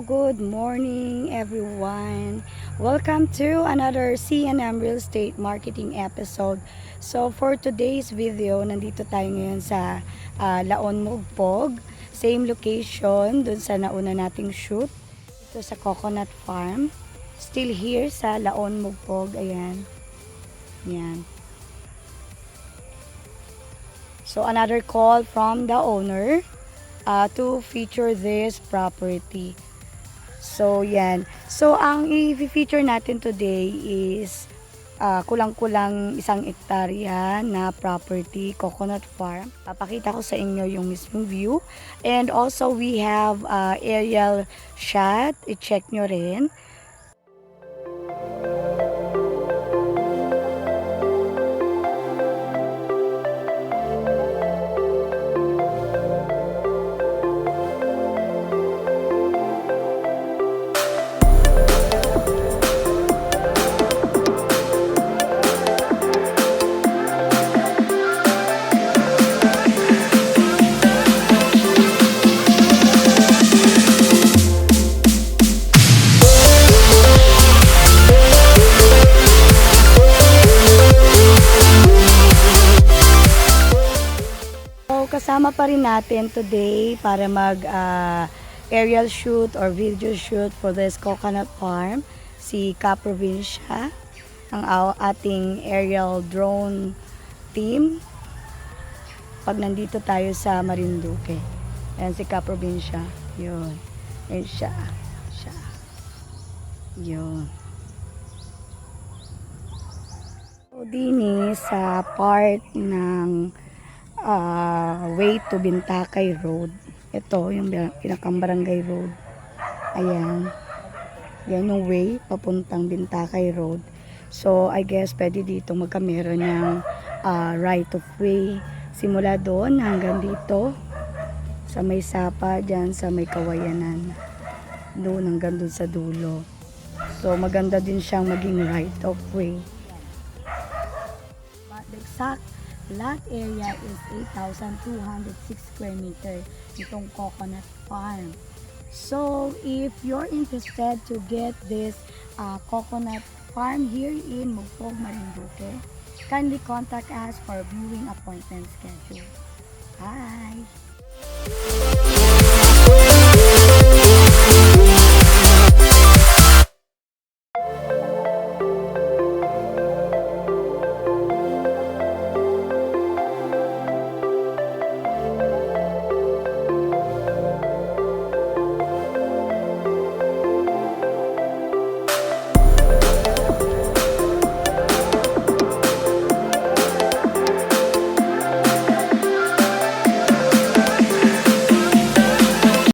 good morning everyone. Welcome to another C&M Real Estate Marketing episode. So for today's video, nandito tayo ngayon sa Laon Mugpog. Same location dun sa nauna nating shoot. Ito sa Coconut Farm. Still here sa Laon Mugpog. Ayan. Yan. So another call from the owner to feature this property. So yan. So ang i-feature natin today is kulang-kulang 1 hektarya na property, Coconut Farm. Papakita ko sa inyo yung mismong view. And also we have aerial shot. I-check nyo rin. Kasama pa rin natin today para mag aerial shoot or video shoot for this Coconut Farm si Ka-Provincia, ang ating aerial drone team pag nandito tayo sa Marinduque. Ayan si Ka-Provincia, yun, ayan siya yun. So dini sa part ng way to Bintakay Road. Ito yung pinakang barangay road. Ayan. Yan yung way papuntang Bintakay Road. So I guess pwede dito magkamera ng right of way. Simula doon hanggang dito sa may sapa dyan sa may Kawayanan. Doon hanggang doon sa dulo. So maganda din siyang maging right of way. But the exact lot area is 8,206 square meter itong Coconut Farm. So if you're interested to get this Coconut Farm here in Mugpog, Marinduque, kindly contact us for viewing appointment schedule. Bye!